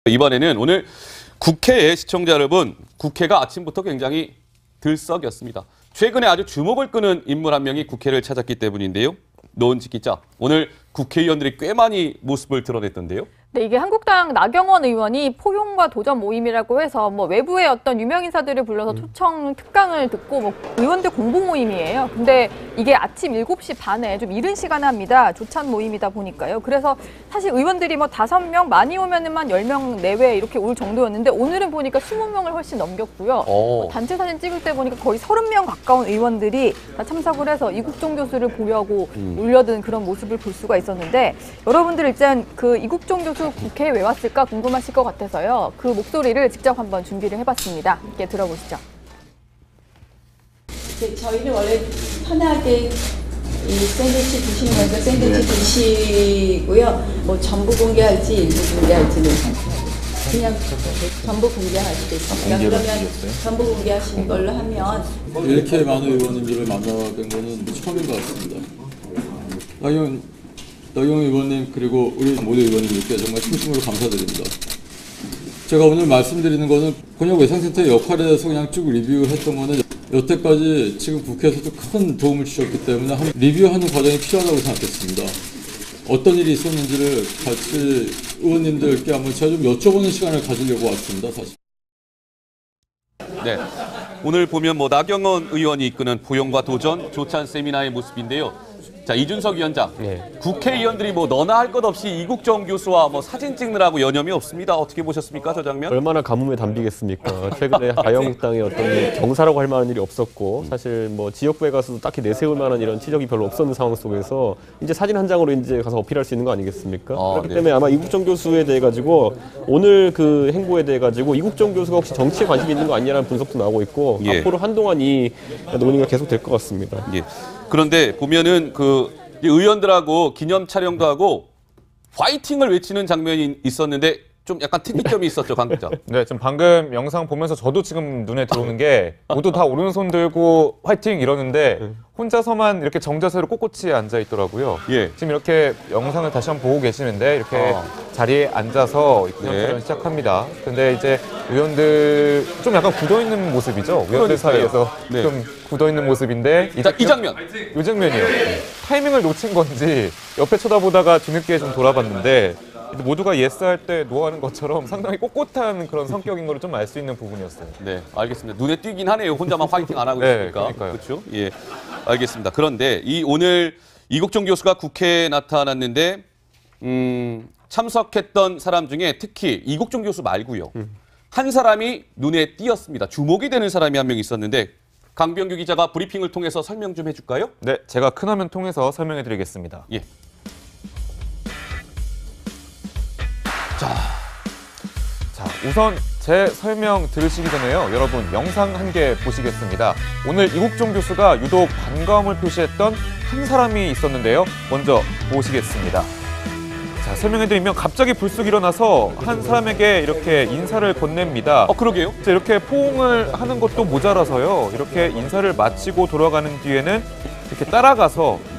이번에는 오늘 국회의 시청자 여러분, 국회가 아침부터 굉장히 들썩였습니다. 최근에 아주 주목을 끄는 인물 한 명이 국회를 찾았기 때문인데요. 노은지 기자, 오늘 국회의원들이 꽤 많이 모습을 드러냈던데요. 네, 이게 한국당 나경원 의원이 포용과 도전 모임이라고 해서 외부의 어떤 유명 인사들을 불러서 초청 특강을 듣고 의원들 공부 모임이에요. 근데 이게 아침 7시 반에 좀 이른 시간에 합니다. 조찬 모임이다 보니까요. 그래서 사실 의원들이 5명, 많이 오면은 10명 내외 이렇게 올 정도였는데 오늘은 보니까 20명을 훨씬 넘겼고요. 단체 사진 찍을 때 보니까 거의 30명 가까운 의원들이 다 참석을 해서 이국종 교수를 보려고 몰려든 그런 모습을 볼 수가 있었는데, 여러분들 일단 그 이국종 교수 국회에 왜 왔을까 궁금하실 것 같아서요. 그 목소리를 직접 한번 준비를 해봤습니다. 함께 들어보시죠. 저희는 원래 편하게 이 샌드위치 드시는 거니까 샌드위치 드시고요. 전부 공개할지 일부 공개할지는 그냥 전부 공개할 수도 있습니다. 그러면 전부 공개하시는 걸로 하면 이렇게 많은 의원님들을 만나뵌 거는 처음인 것 같습니다. 나경원 의원님 그리고 우리 모든 의원님들께 정말 진심으로 감사드립니다. 제가 오늘 말씀드리는 거는 권역외상센터의 역할에 대해서 그냥 쭉 리뷰했던 거는 여태까지 지금 국회에서도 큰 도움을 주셨기 때문에 리뷰하는 과정이 필요하다고 생각했습니다. 어떤 일이 있었는지를 같이 의원님들께 한번 제가 좀 여쭤보는 시간을 가지려고 왔습니다, 사실. 네, 오늘 보면 나경원 의원이 이끄는 포용과 도전 조찬 세미나의 모습인데요. 자, 이준석 위원장, 국회의원들이 너나 할 것 없이 이국종 교수와 사진 찍느라고 여념이 없습니다. 어떻게 보셨습니까, 저 장면? 얼마나 가뭄에 담비겠습니까? 최근에 자유한국당의 어떤 경사라고 할 만한 일이 없었고, 사실 지역구에 가서도 딱히 내세울 만한 이런 지적이 별로 없었는 상황 속에서 이제 사진 한 장으로 이제 가서 어필할 수 있는 거 아니겠습니까? 그렇기 때문에 아마 이국종 교수에 대해 가지고 오늘 그 행보에 대해 가지고 이국종 교수가 혹시 정치에 관심이 있는 거 아니냐는 분석도 나오고 있고, 앞으로 한동안 이 논의가 계속 될 것 같습니다. 그런데 보면은 의원들하고 기념 촬영도 하고 화이팅을 외치는 장면이 있었는데 좀 약간 특이점이 있었죠, 강 기자. 네, 지금 방금 영상 보면서 저도 지금 눈에 들어오는 게 모두 다 오른손 들고 화이팅 이러는데 혼자서만 이렇게 정자세로 꼿꼿이 앉아 있더라고요. 지금 이렇게 영상을 다시 한번 보고 계시는데 이렇게 자리에 앉아서 기념 시작합니다. 근데 이제 의원들 좀 약간 굳어있는 모습이죠. 의원들 사이에서 좀 굳어있는 모습인데 이 장면! 이 장면이요. 타이밍을 놓친 건지 옆에 쳐다보다가 뒤늦게 좀 돌아봤는데 모두가 예스할 때 노하는 것처럼 상당히 꼿꼿한 그런 성격인 걸 좀 알 수 있는 부분이었어요. 네, 알겠습니다. 눈에 띄긴 하네요. 혼자만 화이팅 안 하고 있으니까. 그렇죠? 예, 알겠습니다. 그런데 오늘 이국종 교수가 국회에 나타났는데 참석했던 사람 중에 특히 이국종 교수 말고요. 한 사람이 눈에 띄었습니다. 주목이 되는 사람이 한 명 있었는데 강병규 기자가 브리핑을 통해서 설명 좀 해줄까요? 네, 제가 큰 화면 통해서 설명해 드리겠습니다. 자, 우선 제 설명 들으시기 전에요. 여러분 영상 한 개 보시겠습니다. 오늘 이국종 교수가 유독 반가움을 표시했던 한 사람이 있었는데요. 먼저 보시겠습니다. 자, 설명해드리면 갑자기 불쑥 일어나서 한 사람에게 이렇게 인사를 건넵니다. 그러게요. 자, 이렇게 포옹을 하는 것도 모자라서요. 이렇게 인사를 마치고 돌아가는 뒤에는 이렇게 따라가서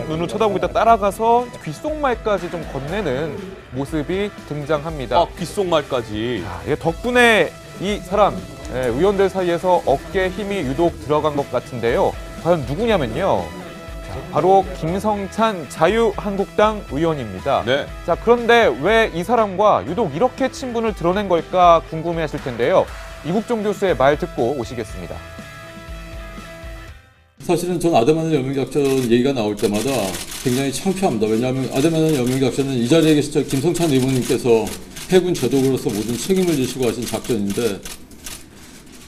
눈을 쳐다보고 있다 따라가서 귓속말까지 좀 건네는 모습이 등장합니다. 귓속말까지. 덕분에 이 사람, 의원들 사이에서 어깨에 힘이 유독 들어간 것 같은데요. 과연 누구냐면요. 바로 김성찬 자유한국당 의원입니다. 자, 그런데 왜 이 사람과 유독 이렇게 친분을 드러낸 걸까 궁금해하실 텐데요. 이국종 교수의 말 듣고 오시겠습니다. 사실은 전 아데마는 여명작전 얘기가 나올 때마다 굉장히 창피합니다. 왜냐하면 아데마는 여명작전은 이 자리에 계신 김성찬 의원님께서 해군 제독으로서 모든 책임을 지시고 하신 작전인데,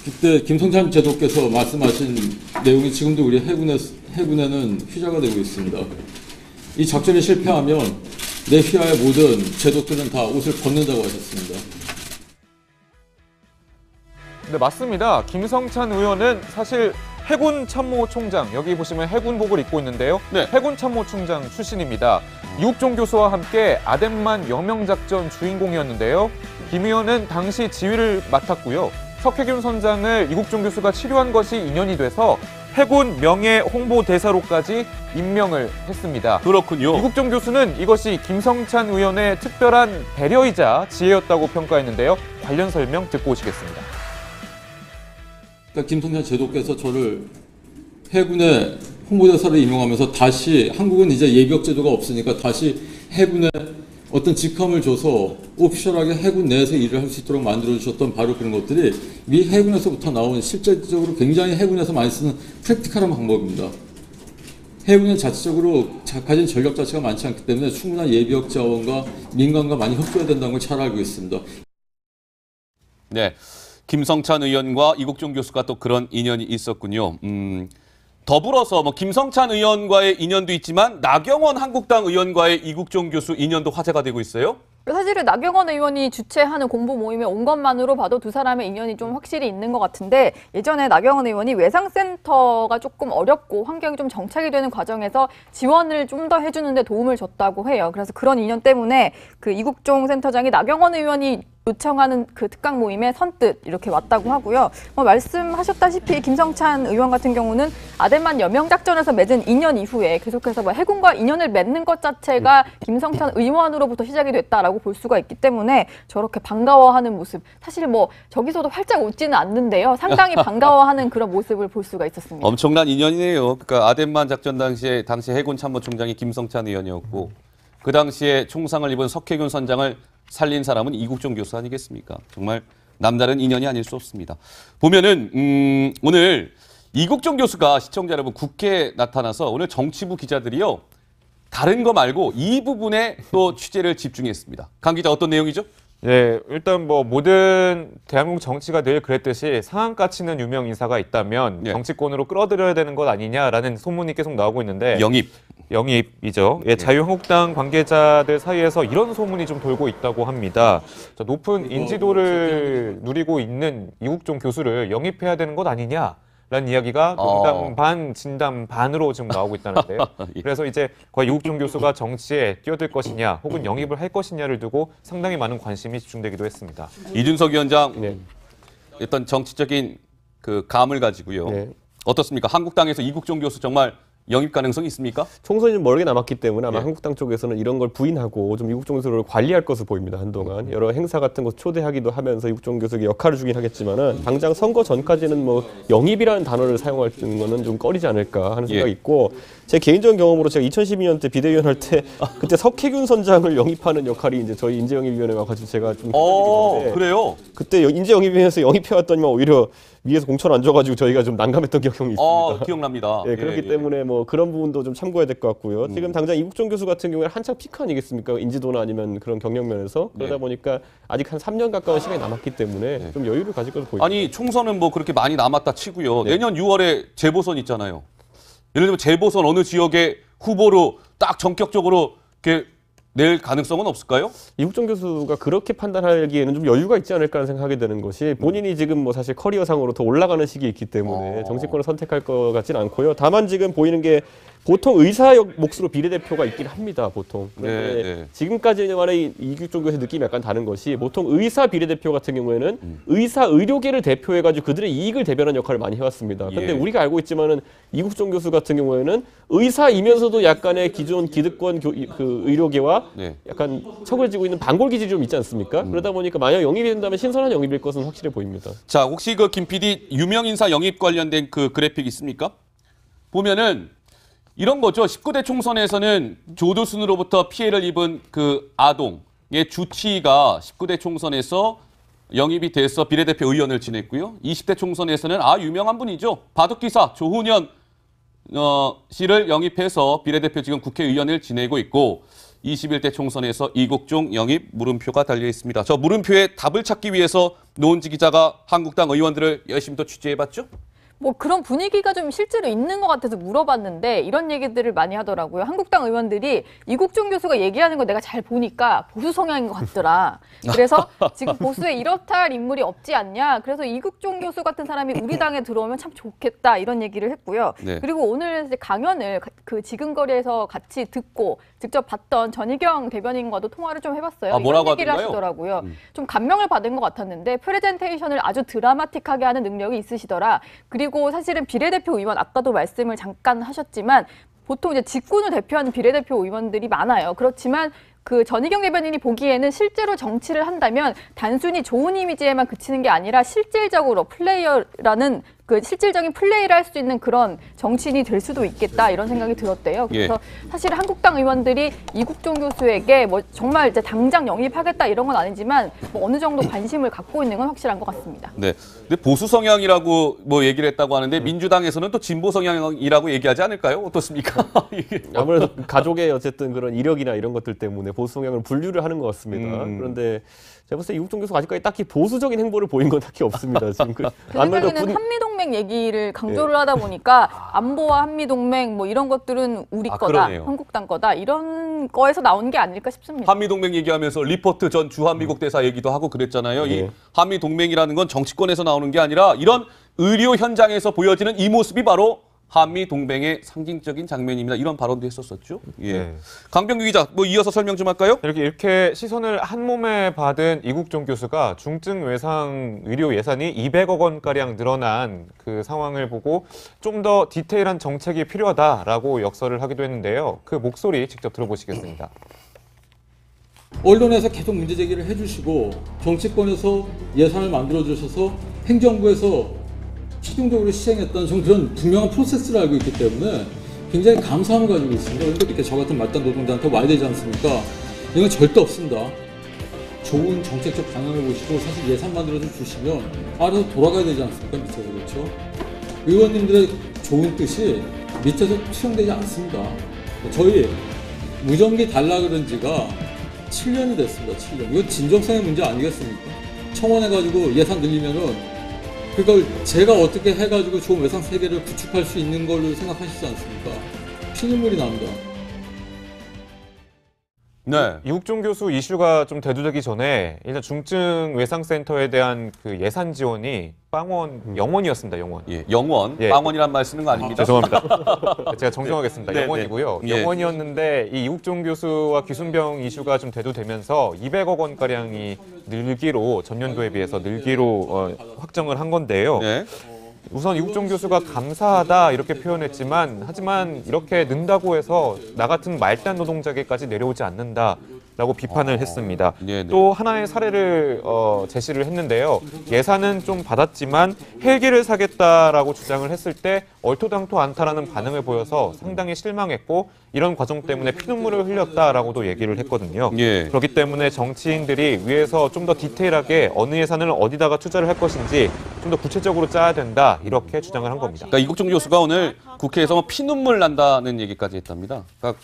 그때 김성찬 제독께서 말씀하신 내용이 지금도 우리 해군에는 휘자가 되고 있습니다. 이 작전이 실패하면 내 휘하의 모든 제독들은 다 옷을 벗는다고 하셨습니다. 네, 맞습니다. 김성찬 의원은 사실 해군참모총장, 여기 보시면 해군복을 입고 있는데요. 해군참모총장 출신입니다. 이국종 교수와 함께 아덴만 여명작전 주인공이었는데요. 김 의원은 당시 지휘를 맡았고요. 석혜균 선장을 이국종 교수가 치료한 것이 인연이 돼서 해군 명예 홍보대사로까지 임명을 했습니다. 그렇군요. 이국종 교수는 이것이 김성찬 의원의 특별한 배려이자 지혜였다고 평가했는데요. 관련 설명 듣고 오시겠습니다. 그러니까 김성찬 제도께서 저를 해군의 홍보대사를 임명하면서 다시 한국은 이제 예비역 제도가 없으니까 다시 해군에 어떤 직함을 줘서 오피셜하게 해군 내에서 일을 할 수 있도록 만들어주셨던 바로 그런 것들이 미 해군에서부터 나온 실질적으로 굉장히 해군에서 많이 쓰는 프랙티컬한 방법입니다. 해군은 자체적으로 가진 전력 자체가 많지 않기 때문에 충분한 예비역 자원과 민간과 많이 협조해야 된다는 걸 잘 알고 있습니다. 네, 김성찬 의원과 이국종 교수가 또 그런 인연이 있었군요. 더불어서 뭐 김성찬 의원과의 인연도 있지만 나경원 한국당 의원과의 이국종 교수 인연도 화제가 되고 있어요. 사실은 나경원 의원이 주최하는 공보 모임에 온 것만으로 봐도 두 사람의 인연이 좀 확실히 있는 것 같은데, 예전에 나경원 의원이 외상센터가 조금 어렵고 환경이 좀 정착이 되는 과정에서 지원을 좀 더 해주는 데 도움을 줬다고 해요. 그래서 그런 인연 때문에 그 이국종 센터장이 나경원 의원이 요청하는 그 특강 모임에 선뜻 이렇게 왔다고 하고요. 말씀하셨다시피 김성찬 의원 같은 경우는 아덴만 여명작전에서 맺은 인연 이후에 계속해서 해군과 인연을 맺는 것 자체가 김성찬 의원으로부터 시작이 됐다라고 볼 수가 있기 때문에 저렇게 반가워하는 모습, 사실 저기서도 활짝 웃지는 않는데요. 상당히 반가워하는 그런 모습을 볼 수가 있었습니다. 엄청난 인연이네요. 그러니까 아덴만 작전 당시 해군 참모총장이 김성찬 의원이었고 그 당시에 총상을 입은 석혜균 선장을 살린 사람은 이국종 교수 아니겠습니까? 정말 남다른 인연이 아닐 수 없습니다. 보면은 오늘 이국종 교수가 시청자 여러분 국회에 나타나서 오늘 정치부 기자들이요, 다른 거 말고 이 부분에 또 취재를 집중했습니다. 강 기자, 어떤 내용이죠? 네, 일단 모든 대한민국 정치가 늘 그랬듯이 상한가 치는 유명 인사가 있다면 네. 정치권으로 끌어들여야 되는 것 아니냐라는 소문이 계속 나오고 있는데, 영입이죠. 예, 자유한국당 관계자들 사이에서 이런 소문이 좀 돌고 있다고 합니다. 높은 인지도를 누리고 있는 이국종 교수를 영입해야 되는 것 아니냐라는 이야기가 농담 반, 진담 반으로 지금 나오고 있다는데요. 그래서 이제 과연 이국종 교수가 정치에 뛰어들 것이냐 혹은 영입을 할 것이냐를 두고 상당히 많은 관심이 집중되기도 했습니다. 이준석 위원장, 어떤 정치적인 그 감을 가지고요. 네. 어떻습니까? 한국당에서 이국종 교수 정말 영입 가능성이 있습니까? 총선이 좀 멀게 남았기 때문에 아마 예. 한국당 쪽에서는 이런 걸 부인하고 좀 이국종 교수를 관리할 것으로 보입니다. 한동안 여러 행사 같은 거 초대하기도 하면서 이국종 교수에게 역할을 주긴 하겠지만은 당장 선거 전까지는 영입이라는 단어를 사용할 거는 좀 꺼리지 않을까 하는 생각이 있고, 제 개인적인 경험으로 제가 2012년 때 비대위원 할 때 그때 석혜균 선장을 영입하는 역할이 이제 저희 인재영입위원회 와가지고 제가 좀 그래요? 그때 인재영입위원회에서 영입해왔더니만 오히려 위에서 공천 안 줘가지고 저희가 좀 난감했던 경험이 있습니다. 기억납니다. 예, 그렇기 때문에 그런 부분도 좀 참고해야 될 것 같고요. 지금 당장 이국종 교수 같은 경우에 한창 피크 아니겠습니까? 인지도나 아니면 그런 경력면에서. 그러다 보니까 아직 한 3년 가까운 시간이 남았기 때문에 좀 여유를 가질 것으로 보입니다. 아니, 총선은 그렇게 많이 남았다 치고요. 내년 6월에 재보선 있잖아요. 예를 들면 재보선 어느 지역의 후보로 딱 전격적으로 이렇게 낼 가능성은 없을까요? 이국종 교수가 그렇게 판단하기에는 좀 여유가 있지 않을까 생각하게 되는 것이, 본인이 지금 사실 커리어상으로 더 올라가는 시기에 있기 때문에 정치권을 선택할 것 같지는 않고요. 다만 지금 보이는 게 보통 의사 몫으로 비례대표가 있긴 합니다. 보통. 그런데 지금까지만의 이국종 교수의 느낌이 약간 다른 것이, 보통 의사 비례대표 같은 경우에는 의사 의료계를 대표해가지고 그들의 이익을 대변하는 역할을 많이 해왔습니다. 그런데 우리가 알고 있지만은 이국종 교수 같은 경우에는 의사이면서도 약간의 기존 기득권 그 의료계와 약간 척을 지고 있는 반골 기질이 좀 있지 않습니까? 그러다 보니까 만약 영입이 된다면 신선한 영입일 것은 확실해 보입니다. 자, 혹시 김 PD 유명 인사 영입 관련된 그 그래픽 있습니까? 보면은 이런 거죠. 19대 총선에서는 조두순으로부터 피해를 입은 그 아동의 주치의가 19대 총선에서 영입이 돼서 비례대표 의원을 지냈고요. 20대 총선에서는 유명한 분이죠. 바둑기사 조훈현 씨를 영입해서 비례대표 지금 국회의원을 지내고 있고, 21대 총선에서 이국종 영입 물음표가 달려 있습니다. 저 물음표에 답을 찾기 위해서 노은지 기자가 한국당 의원들을 열심히 또 취재해봤죠? 그런 분위기가 좀 실제로 있는 것 같아서 물어봤는데 이런 얘기들을 많이 하더라고요. 한국당 의원들이 이국종 교수가 얘기하는 거 내가 잘 보니까 보수 성향인 것 같더라. 그래서 지금 보수에 이렇다 할 인물이 없지 않냐. 그래서 이국종 교수 같은 사람이 우리 당에 들어오면 참 좋겠다, 이런 얘기를 했고요. 그리고 오늘 이제 강연을 그 지금거리에서 같이 듣고 직접 봤던 전희경 대변인과도 통화를 좀 해봤어요. 뭐라고 이런 얘기를 하던가요? 하시더라고요. 좀 감명을 받은 것 같았는데 프레젠테이션을 아주 드라마틱하게 하는 능력이 있으시더라. 그리고 그리고 사실은 비례대표 의원 아까도 말씀을 잠깐 하셨지만 보통 이제 직군을 대표하는 비례대표 의원들이 많아요. 그렇지만 그 전희경 대변인이 보기에는 실제로 정치를 한다면 단순히 좋은 이미지에만 그치는 게 아니라 실질적으로 플레이어라는 그 실질적인 플레이를 할 수 있는 그런 정치인이 될 수도 있겠다 이런 생각이 들었대요. 그래서 사실 한국당 의원들이 이국종 교수에게 뭐 정말 이제 당장 영입하겠다 이런 건 아니지만 뭐 어느 정도 관심을 갖고 있는 건 확실한 것 같습니다. 네. 근데 보수 성향이라고 뭐 얘기를 했다고 하는데 민주당에서는 또 진보 성향이라고 얘기하지 않을까요? 어떻습니까? 이게. 아무래도 가족의 어쨌든 그런 이력이나 이런 것들 때문에 보수 성향을 분류를 하는 것 같습니다. 그런데 제가 봤을 때 이국종 교수가 아직까지 딱히 보수적인 행보를 보인 건 딱히 없습니다. 지금 제 생각에는 한미동맹 얘기를 강조를 하다 보니까 안보와 한미동맹 뭐 이런 것들은 우리 거다, 그러네요. 한국당 거다 이런 거에서 나온 게 아닐까 싶습니다. 한미동맹 얘기하면서 리포트 전 주한미국 대사 얘기도 하고 그랬잖아요. 이 한미동맹이라는 건 정치권에서 나오는 게 아니라 이런 의료 현장에서 보여지는 이 모습이 바로 한미동맹의 상징적인 장면입니다. 이런 발언도 했었었죠. 예. 강병규 기자, 뭐 이어서 설명 좀 할까요? 이렇게 시선을 한 몸에 받은 이국종 교수가 중증 외상 의료 예산이 200억 원가량 늘어난 그 상황을 보고 좀 더 디테일한 정책이 필요하다라고 역설을 하기도 했는데요. 그 목소리 직접 들어보시겠습니다. 언론에서 계속 문제 제기를 해주시고 정치권에서 예산을 만들어 주셔서 행정부에서 최종적으로 시행했던 좀 그런 분명한 프로세스를 알고 있기 때문에 굉장히 감사함을 가지고 있습니다. 그런데 이렇게 저 같은 말단 노동자한테 와야 되지 않습니까? 이건 절대 없습니다. 좋은 정책적 방향을 보시고 사실 예산 만들어서 주시면 알아서 돌아가야 되지 않습니까? 밑에서 그렇죠? 의원님들의 좋은 뜻이 밑에서 투영되지 않습니다. 저희 무전기 달라 그런 지가 7년이 됐습니다. 7년. 이건 진정성의 문제 아니겠습니까? 청원해가지고 예산 늘리면은 그걸 제가 어떻게 해가지고 좋은 외상 세계를 구축할 수 있는 걸로 생각하시지 않습니까? 피눈물이 납니다. 네. 이국종 교수 이슈가 좀 대두되기 전에 일단 중증 외상센터에 대한 그 예산 지원이 영원이었습니다. 영원. 예, 영원. 빵원이란 말 쓰는 거 아닙니다. 죄송합니다. 제가 정정하겠습니다. 네, 영원이고요. 네. 영원이었는데 이 이국종 교수와 귀순병 이슈가 좀 대두되면서 200억 원가량이 늘기로 전년도에 비해서 늘기로 확정을 한 건데요. 네. 우선 이국종 교수가 감사하다 이렇게 표현했지만 하지만 이렇게 는다고 해서 나 같은 말단 노동자에게까지 내려오지 않는다라고 비판을 했습니다. 네네. 또 하나의 사례를 제시를 했는데요. 예산은 좀 받았지만 헬기를 사겠다라고 주장을 했을 때 얼토당토 않다라는 반응을 보여서 상당히 실망했고 이런 과정 때문에 피눈물을 흘렸다라고도 얘기를 했거든요. 예. 그렇기 때문에 정치인들이 위에서 좀 더 디테일하게 어느 예산을 어디다가 투자를 할 것인지 좀 더 구체적으로 짜야 된다 이렇게 주장을 한 겁니다. 그러니까 이국종 교수가 오늘 국회에서 뭐 피눈물 난다는 얘기까지 했답니다. 그러니까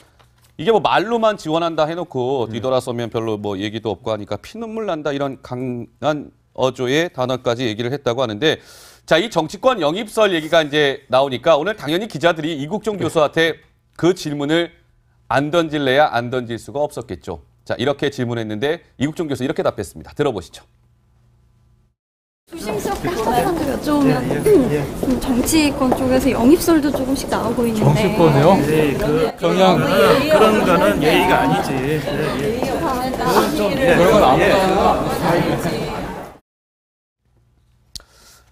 이게 뭐 말로만 지원한다 해놓고 뒤돌아서면 별로 뭐 얘기도 없고 하니까 피눈물 난다 이런 강한 어조의 단어까지 얘기를 했다고 하는데 자, 이 정치권 영입설 얘기가 이제 나오니까 오늘 당연히 기자들이 이국종 교수한테 그 질문을 안 던질래야 안 던질 수가 없었겠죠. 자, 이렇게 질문했는데 이국종 교수 이렇게 답했습니다. 들어보시죠. 조심스럽게 하나만 더 여쭤보면 정치권 쪽에서 영입설도 조금씩 나오고 있는데 정치권이요? 네, 그냥 그런 거는 예의가 아니지. 그건 좀 그런 건 아무나.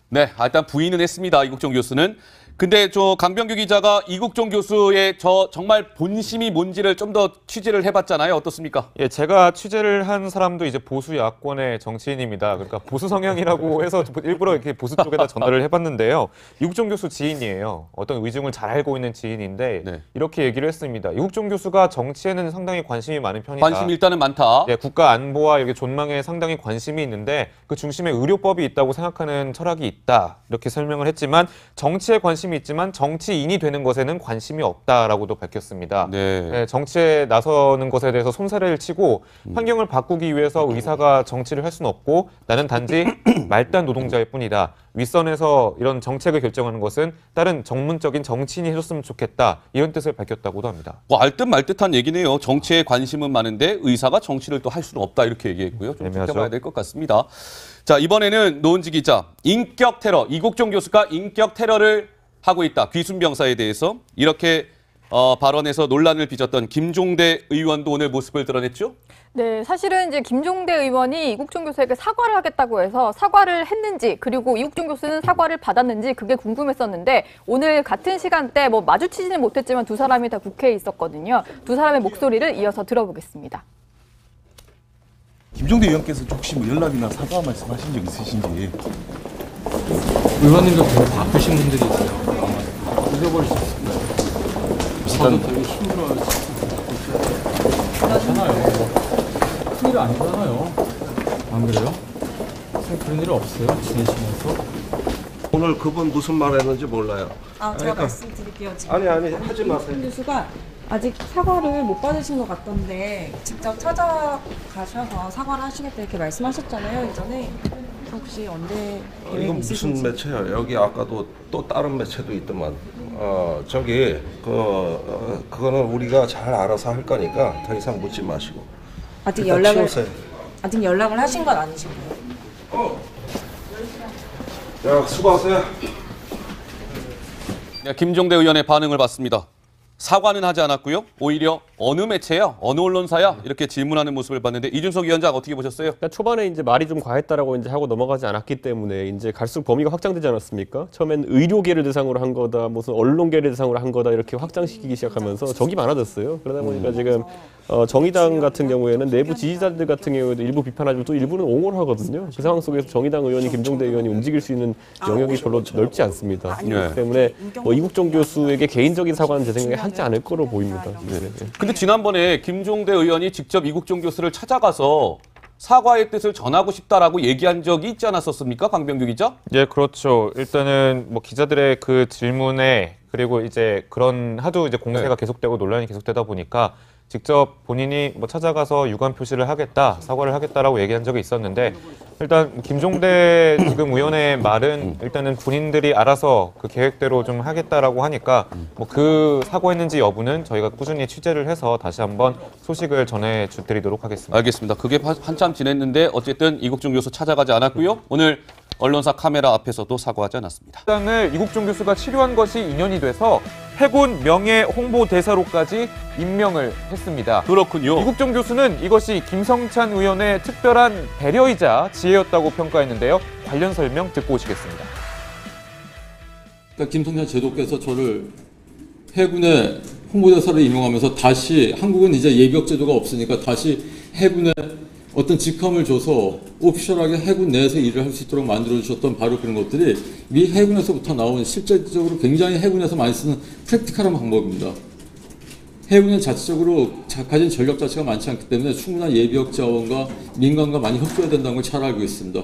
네, 일단 부인은 했습니다. 이국종 교수는. 근데 저 강병규 기자가 이국종 교수의 저 정말 본심이 뭔지를 좀 더 취재를 해봤잖아요. 어떻습니까? 예, 제가 취재를 한 사람도 이제 보수 야권의 정치인입니다. 그러니까 보수 성향이라고 해서 일부러 이렇게 보수 쪽에다 전화를 해봤는데요. 이국종 교수 지인이에요. 어떤 의중을 잘 알고 있는 지인인데 네. 이렇게 얘기를 했습니다. 이국종 교수가 정치에는 상당히 관심이 많은 편이다. 관심이 일단은 많다. 예, 국가 안보와 이렇게 존망에 상당히 관심이 있는데 그 중심에 의료법이 있다고 생각하는 철학이 있다. 이렇게 설명을 했지만 정치에 관심이 있지만 정치인이 되는 것에는 관심이 없다라고도 밝혔습니다. 네. 예, 정치에 나서는 것에 대해서 손사래를 치고 환경을 바꾸기 위해서 의사가 정치를 할 수는 없고 나는 단지 말단 노동자일 뿐이다. 윗선에서 이런 정책을 결정하는 것은 다른 전문적인 정치인이 해줬으면 좋겠다. 이런 뜻을 밝혔다고도 합니다. 뭐 알듯 말듯한 얘기네요. 정치에 관심은 많은데 의사가 정치를 또 할 수는 없다 이렇게 얘기했고요. 좀 애매하죠. 지켜봐야 될 것 같습니다. 자, 이번에는 노은지 기자. 인격 테러. 이국종 교수가 인격 테러를 하고 있다. 귀순병사에 대해서 이렇게 발언에서 논란을 빚었던 김종대 의원도 오늘 모습을 드러냈죠? 네, 사실은 이제 김종대 의원이 이국종 교수에게 사과를 하겠다고 해서 사과를 했는지, 그리고 이국종 교수는 사과를 받았는지 그게 궁금했었는데, 오늘 같은 시간대 뭐 마주치지는 못했지만 두 사람이 다 국회에 있었거든요. 두 사람의 목소리를 이어서 들어보겠습니다. 김종대 의원께서 혹시 뭐 연락이나 사과 말씀하신 적 있으신지? 의원님도 되게 바쁘신 분들이 있어요. 잊어버릴 수 있습니다. 저도 되게 힘들어요. 그렇잖아요. 큰일 아니잖아요. 안 그래요? 그런 일 없어요? 지내시면서? 오늘 그분 무슨 말 했는지 몰라요. 제가 말씀드릴게요. 지금 아니 하지 마세요. 교수가 아직 사과를 못 받으신 것 같던데 직접 찾아가셔서 사과를 하시겠다 이렇게 말씀하셨잖아요, 이전에. 혹시 언제 계획 이건 있으신지? 무슨 매체예요? 여기 아까도 또 다른 매체도 있더만. 저기 그거는 우리가 잘 알아서 할 거니까 더 이상 묻지 마시고. 아직 일단 연락을 치우세요. 아직 연락을 하신 건 아니신가요? 야, 수고하세요. 네, 김종대 의원의 반응을 봤습니다. 사과는 하지 않았고요. 오히려 어느 매체야, 어느 언론사야 이렇게 질문하는 모습을 봤는데 이준석 위원장 어떻게 보셨어요? 그러니까 초반에 이제 말이 좀 과했다라고 이제 하고 넘어가지 않았기 때문에 이제 갈수록 범위가 확장되지 않았습니까? 처음엔 의료계를 대상으로 한 거다, 무슨 언론계를 대상으로 한 거다 이렇게 확장시키기 시작하면서 적이 많아졌어요. 그러다 보니까 지금 정의당 같은 경우에는 내부 지지자들 같은 경우에도 일부 비판하지만 또 일부는 옹호를 하거든요. 그 상황 속에서 정의당 의원이 김종대 의원이 움직일 수 있는 영역이 별로 넓지 않습니다. 그렇기 때문에 뭐 이국종 교수에게 개인적인 사과는 제 생각에 하지 않을 거로 보입니다. 근데 지난번에 김종대 의원이 직접 이국종 교수를 찾아가서 사과의 뜻을 전하고 싶다라고 얘기한 적이 있지 않았었습니까? 강병규 기자? 예, 그렇죠. 일단은 뭐 기자들의 그 질문에 그리고 이제 그런 하도 이제 공세가 계속되고 논란이 계속되다 보니까 직접 본인이 뭐 찾아가서 유감 표시를 하겠다, 사과를 하겠다라고 얘기한 적이 있었는데 일단 김종대 지금 의원의 말은 일단은 군인들이 알아서 그 계획대로 좀 하겠다라고 하니까 뭐 그 사과했는지 여부는 저희가 꾸준히 취재를 해서 다시 한번 소식을 전해 드리도록 하겠습니다. 알겠습니다. 그게 한참 지냈는데 어쨌든 이국종 교수 찾아가지 않았고요. 오늘 언론사 카메라 앞에서도 사과하지 않았습니다. 당을 이국종 교수가 치료한 것이 인연이 돼서 해군 명예 홍보대사로까지 임명을 했습니다. 그렇군요. 이국종 교수는 이것이 김성찬 의원의 특별한 배려이자 지혜였다고 평가했는데요. 관련 설명 듣고 오시겠습니다. 그러니까 김성찬 제도께서 저를 해군의 홍보대사로 임명하면서 다시 한국은 이제 예비역 제도가 없으니까 다시 해군의 어떤 직함을 줘서 오피셜하게 해군 내에서 일을 할 수 있도록 만들어주셨던 바로 그런 것들이 미 해군에서부터 나온 실질적으로 굉장히 해군에서 많이 쓰는 프랙티컬한 방법입니다. 해군은 자체적으로 가진 전력 자체가 많지 않기 때문에 충분한 예비역 자원과 민간과 많이 협조해야 된다는 걸 잘 알고 있습니다.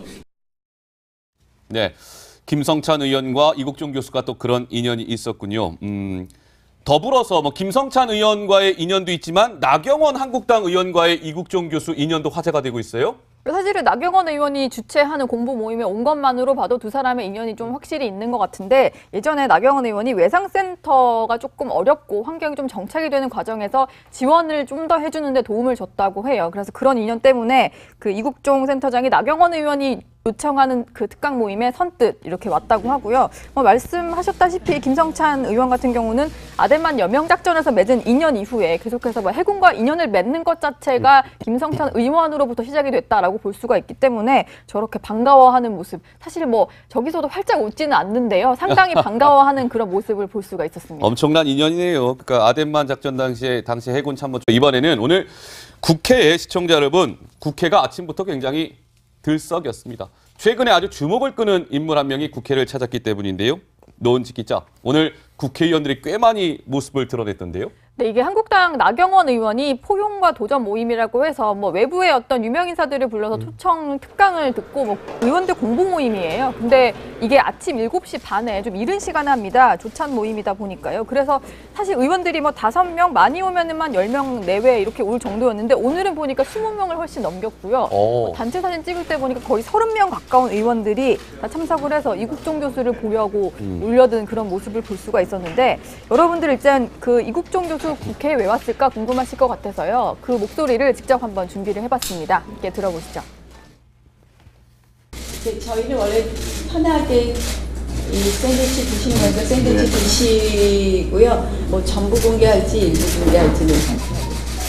네, 김성찬 의원과 이국종 교수가 또 그런 인연이 있었군요. 더불어서 뭐 김성찬 의원과의 인연도 있지만 나경원 한국당 의원과의 이국종 교수 인연도 화제가 되고 있어요. 사실은 나경원 의원이 주최하는 공보 모임에 온 것만으로 봐도 두 사람의 인연이 좀 확실히 있는 것 같은데, 예전에 나경원 의원이 외상센터가 조금 어렵고 환경이 좀 정착이 되는 과정에서 지원을 좀 더 해주는 데 도움을 줬다고 해요. 그래서 그런 인연 때문에 그 이국종 센터장이 나경원 의원이 요청하는 그 특강 모임에 선뜻 이렇게 왔다고 하고요. 말씀하셨다시피 김성찬 의원 같은 경우는 아덴만 여명작전에서 맺은 인연 이후에 계속해서 해군과 인연을 맺는 것 자체가 김성찬 의원으로부터 시작이 됐다라고 볼 수가 있기 때문에 저렇게 반가워하는 모습, 사실 저기서도 활짝 웃지는 않는데요. 상당히 반가워하는 그런 모습을 볼 수가 있었습니다. 엄청난 인연이네요. 그러니까 아덴만 작전 당시 해군 참모총. 이번에는 오늘 국회에 시청자 여러분, 국회가 아침부터 굉장히 들썩였습니다. 최근에 아주 주목을 끄는 인물 한 명이 국회를 찾았기 때문인데요. 노은지 기자, 오늘 국회의원들이 꽤 많이 모습을 드러냈던데요. 네, 이게 한국당 나경원 의원이 포용과 도전 모임이라고 해서 외부의 어떤 유명 인사들을 불러서 초청 특강을 듣고 의원들 공부 모임이에요. 근데 이게 아침 7시 반에 좀 이른 시간에 합니다. 조찬 모임이다 보니까요. 그래서 사실 의원들이 5명, 많이 오면은 10명 내외 이렇게 올 정도였는데 오늘은 보니까 20명을 훨씬 넘겼고요. 단체 사진 찍을 때 보니까 거의 30명 가까운 의원들이 다 참석을 해서 이국종 교수를 보려고 몰려든 그런 모습을 볼 수가 있었는데, 여러분들 일단 그 이국종 교수 국회에 왜 왔을까 궁금하실 것 같아서요. 그 목소리를 직접 한번 준비를 해봤습니다. 함께 들어보시죠. 저희는 원래 편하게 이 샌드위치 드시는 거니까 샌드위치 드시고요. 뭐 전부 공개할지 일부 공개할지는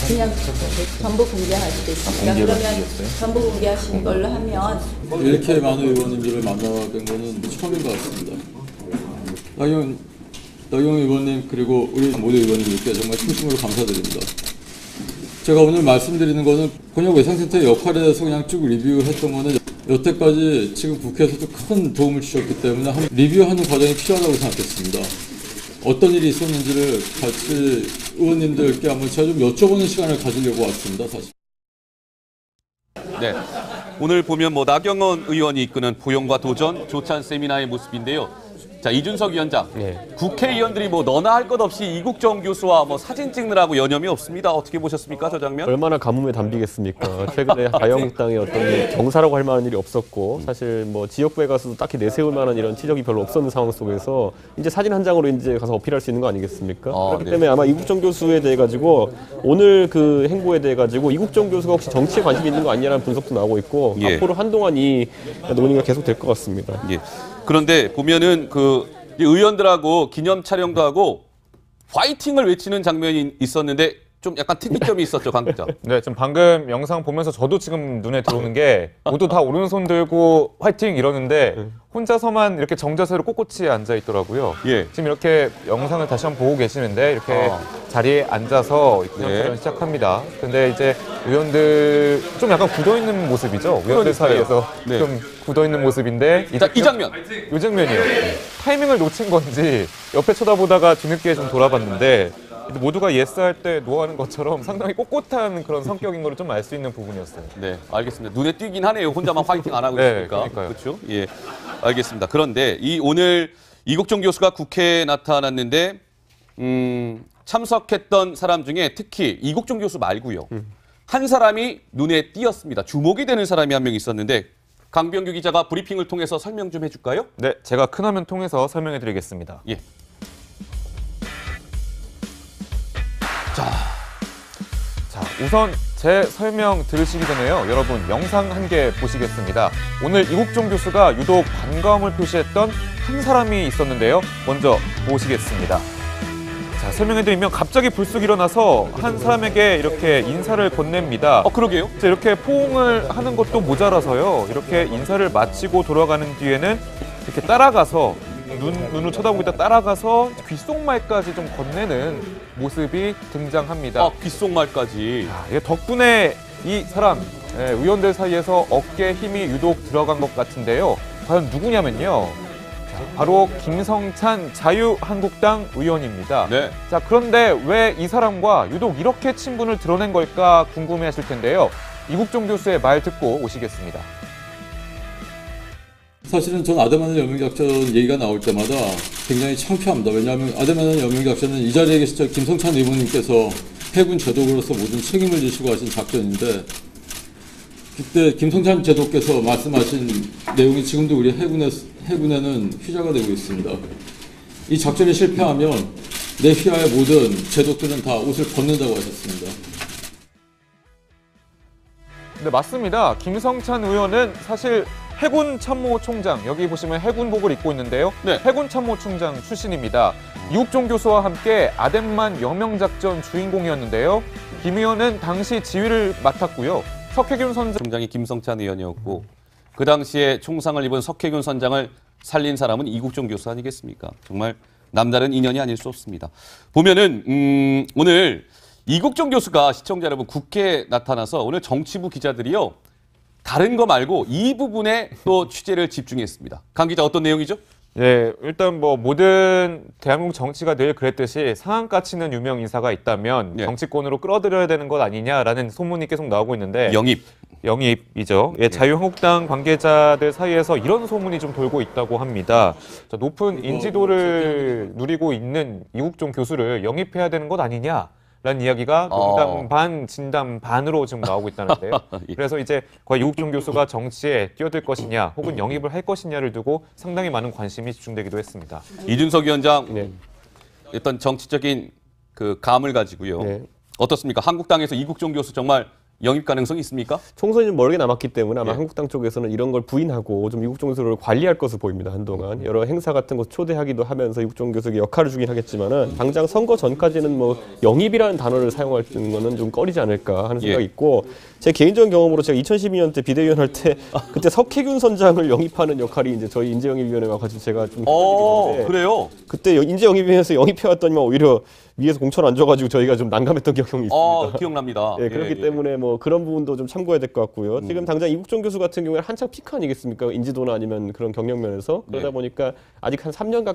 그냥 전부 공개할 수도 있습니다. 그러면 전부 공개하시는 걸로 하면 이렇게 많은 의원님들을 만나뵌 거는 처음인 것 같습니다. 나경원 의원님 그리고 우리 모든 의원님들께 정말 진심으로 감사드립니다. 제가 오늘 말씀드리는 거는 권역외상센터의 역할에 대해서 그냥 쭉 리뷰했던 거는 여태까지 지금 국회에서도 큰 도움을 주셨기 때문에 한 리뷰하는 과정이 필요하다고 생각했습니다. 어떤 일이 있었는지를 같이 의원님들께 한번 제가 좀 여쭤보는 시간을 가지려고 왔습니다, 사실. 네, 오늘 보면 뭐 나경원 의원이 이끄는 포용과 도전 조찬 세미나의 모습인데요. 자, 이준석 위원장, 국회의원들이 뭐 너나 할 것 없이 이국정 교수와 뭐 사진 찍느라고 여념이 없습니다. 어떻게 보셨습니까, 저 장면? 얼마나 가뭄에 담비겠습니까? 최근에 자유한국당의 어떤 정사라고 할 만한 일이 없었고 사실 뭐 지역구에 가서도 딱히 내세울 만한 이런 치적이 별로 없었는 상황 속에서 이제 사진 한 장으로 이제 가서 어필할 수 있는 거 아니겠습니까? 그렇기 때문에 아마 이국정 교수에 대해 가지고 오늘 그 행보에 대해 가지고 이국정 교수가 혹시 정치에 관심이 있는 거 아니냐라는 분석도 나오고 있고 앞으로 한동안 이 논의가 계속 될 것 같습니다. 그런데 보면은 그 의원들하고 기념 촬영도 하고 화이팅을 외치는 장면이 있었는데 좀 약간 특이점이 있었죠, 강 기자. 네, 지금 방금 영상 보면서 저도 지금 눈에 들어오는 게 모두 다 오른손 들고 화이팅 이러는데 혼자서만 이렇게 정자세로 꼿꼿이 앉아 있더라고요. 지금 이렇게 영상을 다시 한번 보고 계시는데 이렇게 자리에 앉아서 기념촬영 시작합니다. 근데 이제 의원들 좀 약간 굳어있는 모습이죠. 의원들 사이에서 좀 굳어있는 모습인데 이 장면! 이 장면이요. 타이밍을 놓친 건지 옆에 쳐다보다가 뒤늦게 좀 돌아봤는데 모두가 예스할 때 노하는 것처럼 상당히 꼿꼿한 그런 성격인 걸 좀 알 수 있는 부분이었어요. 네, 알겠습니다. 눈에 띄긴 하네요. 혼자만 화이팅 안 하고 있으니까. 그렇죠? 예, 알겠습니다. 그런데 오늘 이국정 교수가 국회에 나타났는데 참석했던 사람 중에 특히 이국정 교수 말고요. 한 사람이 눈에 띄었습니다. 주목이 되는 사람이 한 명 있었는데 강병규 기자가 브리핑을 통해서 설명 좀 해줄까요? 네, 제가 큰 화면 통해서 설명해드리겠습니다. 자, 우선 제 설명 들으시기 전에요. 여러분 영상 한 개 보시겠습니다. 오늘 이국정 교수가 유독 반가움을 표시했던 한 사람이 있었는데요. 먼저 보시겠습니다. 자, 설명해드리면 갑자기 불쑥 일어나서 한 사람에게 이렇게 인사를 건넵니다. 그러게요. 자, 이렇게 포옹을 하는 것도 모자라서요. 이렇게 인사를 마치고 돌아가는 뒤에는 이렇게 따라가서 눈을 쳐다보고 있다 따라가서 귓속말까지 좀 건네는 모습이 등장합니다. 귓속말까지. 덕분에 이 사람 의원들 사이에서 어깨에 힘이 유독 들어간 것 같은데요. 과연 누구냐면요. 바로 김성찬 자유한국당 의원입니다. 자, 그런데 왜 이 사람과 유독 이렇게 친분을 드러낸 걸까 궁금해하실 텐데요. 이국정 교수의 말 듣고 오시겠습니다. 사실은 전 아데마는 여명작전 얘기가 나올 때마다 굉장히 창피합니다. 왜냐하면 아데마는 여명작전은 이 자리에 계신 김성찬 의원님께서 해군 제독으로서 모든 책임을 지시고 하신 작전인데 그때 김성찬 제독께서 말씀하신 내용이 지금도 우리 해군에는 휘자가 되고 있습니다. 이 작전이 실패하면 내 휘하의 모든 제독들은 다 옷을 벗는다고 하셨습니다. 네, 맞습니다. 김성찬 의원은 사실 해군참모총장, 여기 보시면 해군복을 입고 있는데요. 해군참모총장 출신입니다. 이국정 교수와 함께 아덴만 여명작전 주인공이었는데요. 김 의원은 당시 지휘를 맡았고요. 석혜균 선장이 김성찬 의원이었고 그 당시에 총상을 입은 석혜균 선장을 살린 사람은 이국정 교수 아니겠습니까? 정말 남다른 인연이 아닐 수 없습니다. 보면은 오늘 이국정 교수가 시청자 여러분 국회에 나타나서 오늘 정치부 기자들이요. 다른 거 말고 이 부분에 또 취재를 집중했습니다. 강 기자 어떤 내용이죠? 네, 일단 뭐 모든 대한민국 정치가 늘 그랬듯이 상한가 치는 유명 인사가 있다면 정치권으로 끌어들여야 되는 것 아니냐라는 소문이 계속 나오고 있는데 영입이죠. 자유한국당 관계자들 사이에서 이런 소문이 좀 돌고 있다고 합니다. 자, 높은 인지도를 누리고 있는 이국정 교수를 영입해야 되는 것 아니냐? 라는 이야기가 농담 반, 진담 반으로 지금 나오고 있다는데요. 그래서 이제 과연 이국정 교수가 정치에 뛰어들 것이냐 혹은 영입을 할 것이냐를 두고 상당히 많은 관심이 집중되기도 했습니다. 이준석 위원장, 어떤 정치적인 그 감을 가지고요. 어떻습니까? 한국당에서 이국정 교수 정말 영입 가능성이 있습니까? 총선이 좀 멀게 남았기 때문에 아마 예. 한국당 쪽에서는 이런 걸 부인하고 좀 이국 종교수를 관리할 것으로 보입니다. 한동안 여러 행사 같은 거 초대하기도 하면서 이국 종교수에게 역할을 주긴 하겠지만은 당장 선거 전까지는 뭐 영입이라는 단어를 사용할 거는 좀 꺼리지 않을까 하는 생각이 있고 제 개인적인 경험으로 제가 2012년 때 비대위원 할 때 그때 석혜균 선장을 영입하는 역할이 이제 저희 인재영입위원회 와가지고 제가 좀 그래요? 그때 인재영입위원회에서 영입해왔더니만 오히려 위에서 공천 안 줘가지고 저희가 좀 난감했던 경험이 있습니다. 기억납니다. 예, 그렇기 때문에 뭐 그런 부분도 좀 참고해야 될 것 같고요. 지금 당장 이국종 교수 같은 경우에 한창 피크 아니겠습니까? 인지도나 아니면 그런 경력 면에서 그러다 보니까 아직 한 3년 가까이